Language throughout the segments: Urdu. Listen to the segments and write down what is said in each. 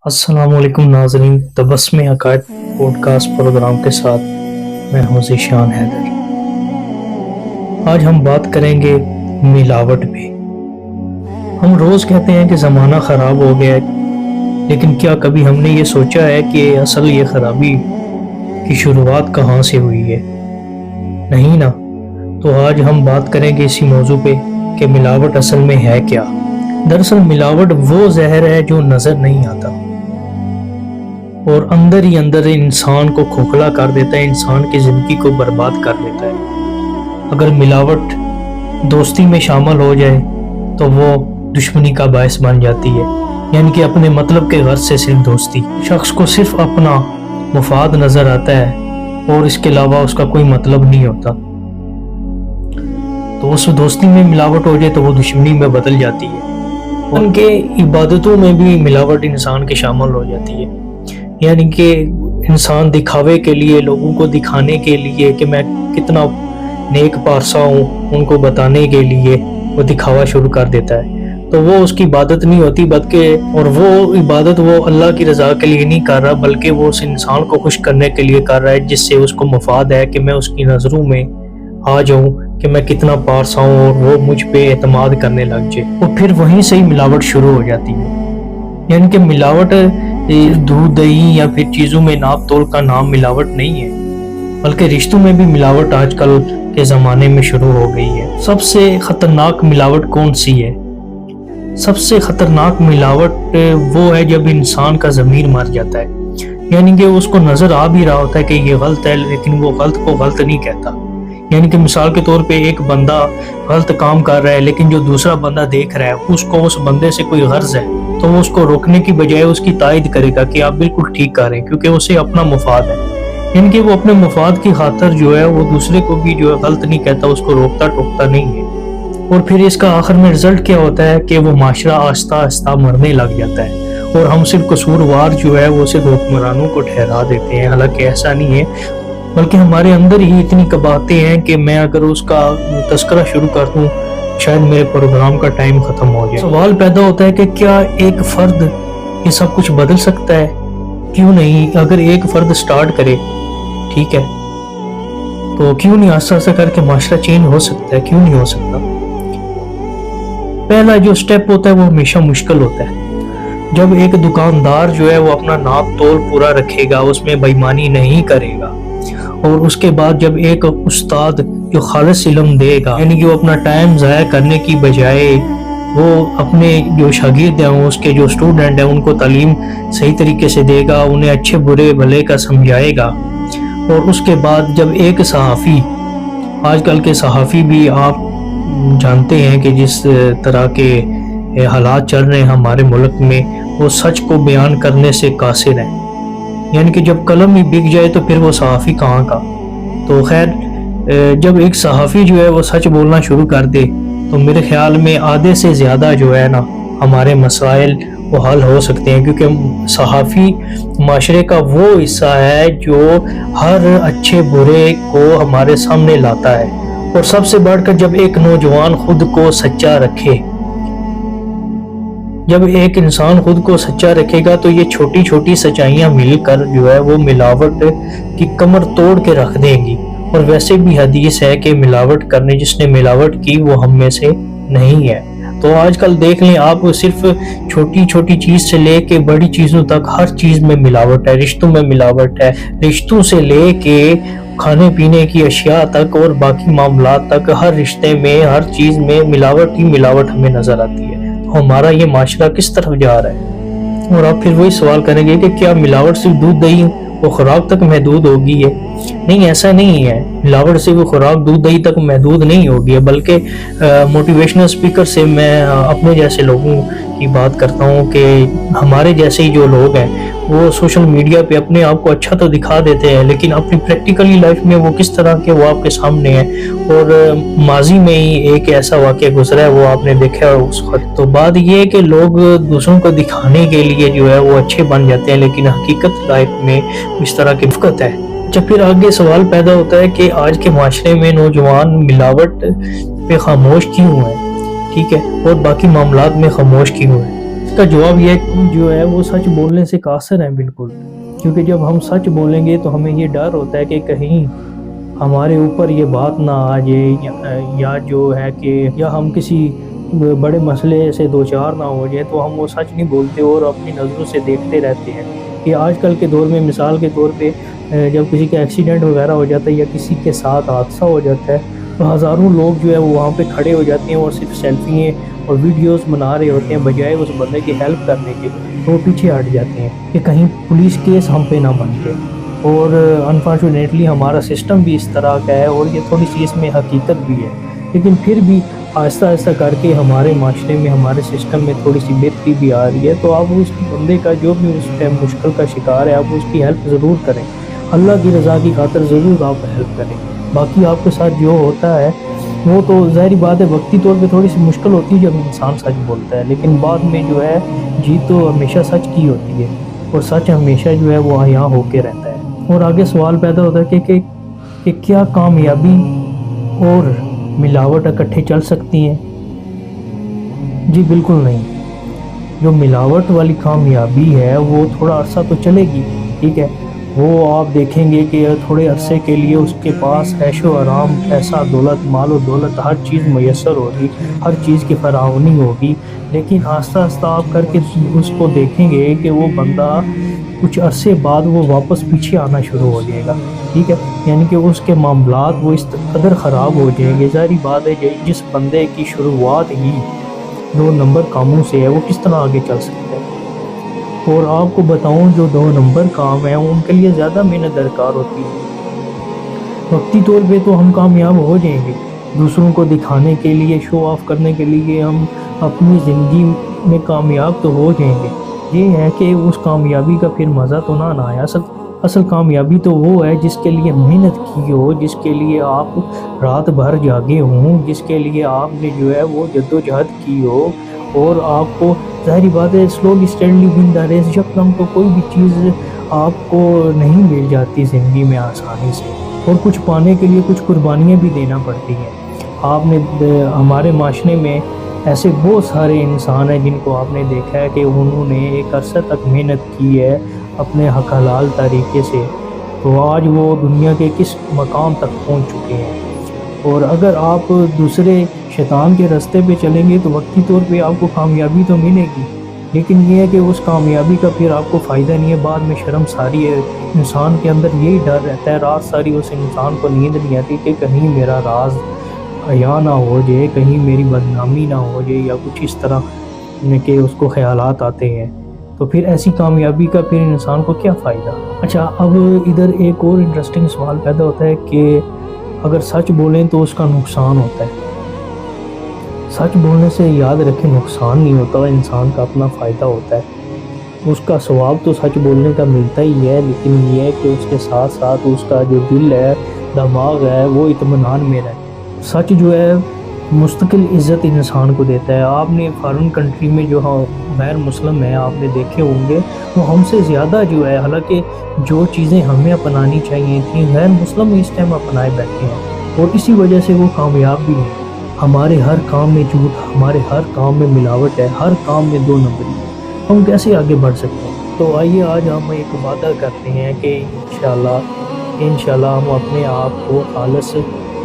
السلام علیکم ناظرین، تبسم عقائد پوڈ کاسٹ پروگرام کے ساتھ میں ہوں ذیشان حیدر۔ آج ہم بات کریں گے ملاوٹ پہ۔ ہم روز کہتے ہیں کہ زمانہ خراب ہو گیا ہے، لیکن کیا کبھی ہم نے یہ سوچا ہے کہ اصل یہ خرابی کی شروعات کہاں سے ہوئی ہے؟ نہیں نا؟ تو آج ہم بات کریں گے اسی موضوع پہ کہ ملاوٹ اصل میں ہے کیا۔ دراصل ملاوٹ وہ زہر ہے جو نظر نہیں آتا اور اندر ہی اندر انسان کو کھوکھلا کر دیتا ہے، انسان کی زندگی کو برباد کر دیتا ہے۔ اگر ملاوٹ دوستی میں شامل ہو جائے تو وہ دشمنی کا باعث بن جاتی ہے، یعنی کہ اپنے مطلب کے غرض سے صرف دوستی۔ شخص کو صرف اپنا مفاد نظر آتا ہے اور اس کے علاوہ اس کا کوئی مطلب نہیں ہوتا، تو اس دوستی میں ملاوٹ ہو جائے تو وہ دشمنی میں بدل جاتی ہے۔ ان کے عبادتوں میں بھی ملاوٹ انسان کے شامل ہو جاتی ہے، یعنی کہ انسان دکھاوے کے لیے، لوگوں کو دکھانے کے لیے کہ میں کتنا نیک پارسا ہوں، ان کو بتانے کے لیے وہ دکھاوا شروع کر دیتا ہے، تو وہ اس کی عبادت نہیں ہوتی، بلکہ اور وہ عبادت وہ اللہ کی رضا کے لیے نہیں کر رہا، بلکہ وہ اس انسان کو خوش کرنے کے لیے کر رہا ہے، جس سے اس کو مفاد ہے کہ میں اس کی نظروں میں آ جاؤں کہ میں کتنا پارسا ہوں اور وہ مجھ پہ اعتماد کرنے لگ جائے، اور پھر وہیں سے ہی ملاوٹ شروع ہو جاتی ہے۔ یعنی کہ ملاوٹ دودھ دہی یا پھر چیزوں میں ناپ تول کا نام ملاوٹ نہیں ہے، بلکہ رشتوں میں بھی ملاوٹ آج کل کے زمانے میں شروع ہو گئی ہے۔ سب سے خطرناک ملاوٹ کون سی ہے؟ سب سے خطرناک ملاوٹ وہ ہے جب انسان کا ضمیر مر جاتا ہے، یعنی کہ اس کو نظر آ بھی رہا ہوتا ہے کہ یہ غلط ہے، لیکن وہ غلط کو غلط نہیں کہتا۔ یعنی کہ مثال کے طور پہ ایک بندہ غلط کام کر رہا ہے، لیکن جو دوسرا بندہ دیکھ رہا ہے اس کو اس بندے سے کوئی غرض ہے، تو وہ اس کو روکنے کی بجائے اس کی تائید کرے گا کہ آپ بالکل ٹھیک کر رہے ہیں، کیونکہ اسے اپنا مفاد ہے۔ یعنی کہ وہ اپنے مفاد کی خاطر جو ہے وہ دوسرے کو بھی جو ہے غلط نہیں کہتا، اس کو روکتا ٹوکتا نہیں ہے، اور پھر اس کا آخر میں رزلٹ کیا ہوتا ہے کہ وہ معاشرہ آہستہ آہستہ مرنے لگ جاتا ہے، اور ہم صرف قصوروار جو ہے وہ صرف حکمرانوں کو ٹھہرا دیتے ہیں، حالانکہ ایسا نہیں ہے، بلکہ ہمارے اندر ہی اتنی قباحتیں ہیں کہ میں اگر اس کا تذکرہ شروع کر دوں شاید میرے پروگرام کا ٹائم ختم ہو جائے۔ سوال پیدا ہوتا ہے کہ کیا ایک فرد یہ سب کچھ بدل سکتا ہے؟ کیوں نہیں؟ اگر ایک فرد سٹارٹ کرے، ٹھیک ہے، تو کیوں نہیں آہستہ آہستہ کر کے معاشرہ چینج ہو سکتا ہے؟ کیوں نہیں ہو سکتا؟ پہلا جو سٹیپ ہوتا ہے وہ ہمیشہ مشکل ہوتا ہے۔ جب ایک دکاندار جو ہے وہ اپنا ناپ تول پورا رکھے گا، اس میں بے ایمانی نہیں کرے گا، اور اس کے بعد جب ایک استاد جو خالص علم دے گا، یعنی کہ وہ اپنا ٹائم ضائع کرنے کی بجائے وہ اپنے جو شاگرد ہیں، اس کے جو اسٹوڈنٹ ہیں، ان کو تعلیم صحیح طریقے سے دے گا، انہیں اچھے برے بھلے کا سمجھائے گا، اور اس کے بعد جب ایک صحافی، آج کل کے صحافی بھی آپ جانتے ہیں کہ جس طرح کے حالات چل رہے ہیں ہمارے ملک میں، وہ سچ کو بیان کرنے سے قاصر ہیں، یعنی کہ جب قلم ہی بک جائے تو پھر وہ صحافی کہاں کا۔ تو خیر، جب ایک صحافی جو ہے وہ سچ بولنا شروع کر دے تو میرے خیال میں آدھے سے زیادہ جو ہے نا ہمارے مسائل وہ حل ہو سکتے ہیں، کیونکہ صحافی معاشرے کا وہ حصہ ہے جو ہر اچھے برے کو ہمارے سامنے لاتا ہے، اور سب سے بڑھ کر جب ایک نوجوان خود کو سچا رکھے، جب ایک انسان خود کو سچا رکھے گا تو یہ چھوٹی چھوٹی سچائیاں مل کر جو ہے وہ ملاوٹ کی کمر توڑ کے رکھ دیں گی۔ اور ویسے بھی حدیث ہے کہ ملاوٹ کرنے، جس نے ملاوٹ کی وہ ہم میں سے نہیں ہے۔ تو آج کل دیکھ لیں آپ، صرف چھوٹی چھوٹی چیز سے لے کے بڑی چیزوں تک ہر چیز میں ملاوٹ ہے، رشتوں میں ملاوٹ ہے، رشتوں سے لے کے کھانے پینے کی اشیاء تک اور باقی معاملات تک، ہر رشتے میں ہر چیز میں ملاوٹ ہی ملاوٹ ہمیں نظر آتی ہے۔ تو ہمارا یہ معاشرہ کس طرف جا رہا ہے؟ اور آپ پھر وہی سوال کریں گے کہ کیا ملاوٹ صرف دودھ دہی وہ خوراک تک محدود ہوگی ہے؟ نہیں، ایسا نہیں ہے۔ ملاوٹ سے وہ خوراک دودھ دہی تک محدود نہیں ہوگی ہے، بلکہ موٹیویشنل اسپیکر سے میں اپنے جیسے لوگوں کی بات کرتا ہوں کہ ہمارے جیسے ہی جو لوگ ہیں وہ سوشل میڈیا پہ اپنے آپ کو اچھا تو دکھا دیتے ہیں، لیکن اپنی پریکٹیکلی لائف میں وہ کس طرح کے وہ آپ کے سامنے ہیں۔ اور ماضی میں ہی ایک ایسا واقعہ گزرا ہے، وہ آپ نے دیکھا ہے اس وقت۔ تو بات یہ ہے کہ لوگ دوسروں کو دکھانے کے لیے جو ہے وہ اچھے بن جاتے ہیں، لیکن حقیقت لائف میں اس طرح کی دقت ہے۔ جب پھر آگے سوال پیدا ہوتا ہے کہ آج کے معاشرے میں نوجوان ملاوٹ پہ خاموش کیوں ہیں، ٹھیک ہے، اور باقی معاملات میں خاموش کیوں ہیں؟ اس کا جواب یہ جو ہے وہ سچ بولنے سے قاصر ہیں بالکل، کیونکہ جب ہم سچ بولیں گے تو ہمیں یہ ڈر ہوتا ہے کہ کہیں ہمارے اوپر یہ بات نہ آ جائے، یا جو ہے کہ یا ہم کسی بڑے مسئلے سے دوچار نہ ہو جائے، تو ہم وہ سچ نہیں بولتے اور اپنی نظروں سے دیکھتے رہتے ہیں کہ آج کل کے دور میں مثال کے طور پہ جب کسی کا ایکسیڈنٹ وغیرہ ہو جاتا ہے یا کسی کے ساتھ حادثہ ہو جاتا ہے تو ہزاروں لوگ جو ہے وہ وہاں پہ کھڑے ہو جاتے ہیں اور صرف سیلفییں اور ویڈیوز بنا رہے ہوتے ہیں بجائے اس بندے کی ہیلپ کرنے کے، تو وہ پیچھے ہٹ جاتے ہیں کہ کہیں پولیس کیس ہم پہ نہ بن جائے۔ اور انفارچونیٹلی ہمارا سسٹم بھی اس طرح کا ہے اور یہ تھوڑی سی اس میں حقیقت بھی ہے، لیکن پھر بھی آہستہ آہستہ کر کے ہمارے معاشرے میں ہمارے سسٹم میں تھوڑی سی بہتری بھی آ رہی ہے۔ تو آپ اس بندے کا جو بھی اس ٹائم مشکل کا شکار ہے آپ اس کی ہیلپ ضرور کریں، اللہ کی رضا کی خاطر ضرور آپ ہیلپ کریں۔ باقی آپ کے ساتھ جو ہوتا ہے وہ تو ظاہری بات ہے وقتی طور پہ تھوڑی سی مشکل ہوتی ہے جب انسان سچ بولتا ہے، لیکن بعد میں جو ہے جیت تو ہمیشہ سچ کی ہوتی ہے اور سچ ہمیشہ جو ہے وہ یہاں ہو کے رہتا ہے۔ اور آگے سوال پیدا ہوتا ہے کہ کیا کامیابی اور ملاوٹ اکٹھے چل سکتی ہیں؟ جی بالکل نہیں۔ جو ملاوٹ والی کامیابی ہے وہ تھوڑا عرصہ تو چلے گی، ٹھیک ہے، وہ آپ دیکھیں گے کہ تھوڑے عرصے کے لیے اس کے پاس عیش و آرام، پیسہ، دولت، مال و دولت، ہر چیز میسر ہوگی، ہر چیز کی فراوانی ہوگی، لیکن آہستہ آہستہ آپ کر کے اس کو دیکھیں گے کہ وہ بندہ کچھ عرصے بعد وہ واپس پیچھے آنا شروع ہو جائے گا، ٹھیک ہے، یعنی کہ اس کے معاملات وہ اس قدر خراب ہو جائیں گے۔ ظاہری بات ہے جس بندے کی شروعات ہی 2 نمبر کاموں سے ہے وہ کس طرح آگے چل سکتا ہے؟ اور آپ کو بتاؤں جو 2 نمبر کام ہیں ان کے لیے زیادہ محنت درکار ہوتی ہے۔ وقتی طور پہ تو ہم کامیاب ہو جائیں گے، دوسروں کو دکھانے کے لیے، شو آف کرنے کے لیے ہم اپنی زندگی میں کامیاب تو ہو جائیں گے، یہ ہے کہ اس کامیابی کا پھر مزہ تو نہ آیا۔ اصل کامیابی تو وہ ہے جس کے لیے محنت کی ہو، جس کے لیے آپ رات بھر جاگے ہوں، جس کے لیے آپ نے جو ہے وہ جدوجہد کی ہو، اور آپ کو ظاہری بات ہے سلولی اسٹیڈلی ون دا ریس، یکدم تو کوئی بھی چیز آپ کو نہیں مل جاتی زندگی میں آسانی سے، اور کچھ پانے کے لیے کچھ قربانیاں بھی دینا پڑتی ہیں۔ آپ نے ہمارے معاشرے میں ایسے بہت سارے انسان ہیں جن کو آپ نے دیکھا ہے کہ انہوں نے ایک عرصہ تک محنت کی ہے اپنے حق حلال طریقے سے، تو آج وہ دنیا کے کس مقام تک پہنچ چکے ہیں۔ اور اگر آپ دوسرے شیطان کے راستے پہ چلیں گے تو وقتی طور پہ آپ کو کامیابی تو ملے گی، لیکن یہ ہے کہ اس کامیابی کا پھر آپ کو فائدہ نہیں ہے، بعد میں شرم ساری ہے، انسان کے اندر یہی ڈر رہتا ہے، رات ساری اس انسان کو نیند نہیں آتی کہ کہیں میرا راز عیاں نہ ہو جائے، کہیں میری بدنامی نہ ہو جائے، یا کچھ اس طرح کہ اس کو خیالات آتے ہیں، تو پھر ایسی کامیابی کا پھر انسان کو کیا فائدہ؟ اچھا، اب ادھر ایک اور انٹرسٹنگ سوال پیدا ہوتا ہے کہ اگر سچ بولیں تو اس کا نقصان ہوتا ہے۔ سچ بولنے سے یاد رکھیں نقصان نہیں ہوتا، انسان کا اپنا فائدہ ہوتا ہے، اس کا ثواب تو سچ بولنے کا ملتا ہی ہے، لیکن یہ ہے کہ اس کے ساتھ ساتھ اس کا جو دل ہے، دماغ ہے، وہ اطمینان میں رہے۔ سچ جو ہے مستقل عزت انسان کو دیتا ہے۔ آپ نے فارن کنٹری میں جو غیر مسلم ہیں آپ نے دیکھے ہوں گے، وہ ہم سے زیادہ جو ہے، حالانکہ جو چیزیں ہمیں اپنانی چاہیے تھیں غیر مسلم اس ٹائم اپنائے بیٹھے ہیں، اور اسی وجہ سے وہ کامیاب بھی ہیں۔ ہمارے ہر کام میں جھوٹ، ہمارے ہر کام میں ملاوٹ ہے، ہر کام میں 2 نمبری، ہم کیسے آگے بڑھ سکتے ہیں؟ تو آئیے آج ہم ایک وعدہ کرتے ہیں کہ انشاءاللہ ہم اپنے آپ کو خالص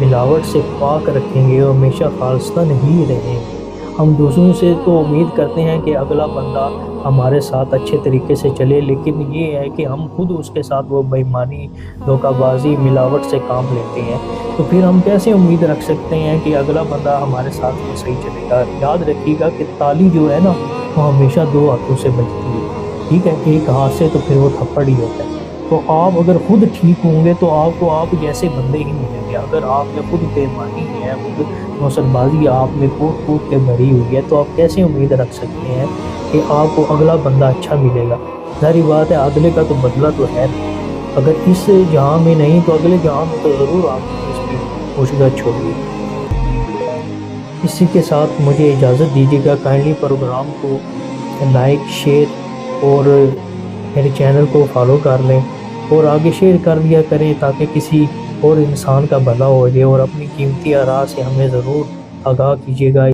ملاوٹ سے پاک رکھیں گے اور ہمیشہ خالصتاً ہی رہیں گے۔ ہم دوسروں سے تو امید کرتے ہیں کہ اگلا بندہ ہمارے ساتھ اچھے طریقے سے چلے، لیکن یہ ہے کہ ہم خود اس کے ساتھ وہ بے ایمانی، دھوکہ بازی، ملاوٹ سے کام لیتے ہیں، تو پھر ہم کیسے امید رکھ سکتے ہیں کہ اگلا بندہ ہمارے ساتھ وہ صحیح چلے گا؟ یاد رکھیے گا کہ تالی جو ہے نا وہ ہمیشہ 2 ہاتھوں سے بجتی ہے، ٹھیک ہے، ایک ہاتھ سے تو پھر وہ تھپڑ ہی ہوتا ہے۔ تو آپ اگر خود ٹھیک ہوں گے تو آپ جیسے بندے ہی ملیں گے۔ اگر آپ میں خود بے ایمانی ہے، خود نوسر بازی آپ میں کوٹ کے بھری ہوئی ہے، تو آپ کیسے امید رکھ سکتے ہیں کہ آپ کو اگلا بندہ اچھا ملے گا؟ ظاہری بات ہے اگلے کا تو بدلہ تو ہے، اگر اس جہاں میں نہیں تو اگلے جہاں میں تو ضرور آپ اس کی کوشش چھوڑیے۔ اسی کے ساتھ مجھے اجازت دیجیے گا، کائنڈلی پروگرام کو لائک، شیئر اور میرے چینل کو فالو کر لیں اور آگے شیئر کر دیا کریں تاکہ کسی اور انسان کا بھلا ہو جائے، اور اپنی قیمتی آراء سے ہمیں ضرور آگاہ کیجیے گا۔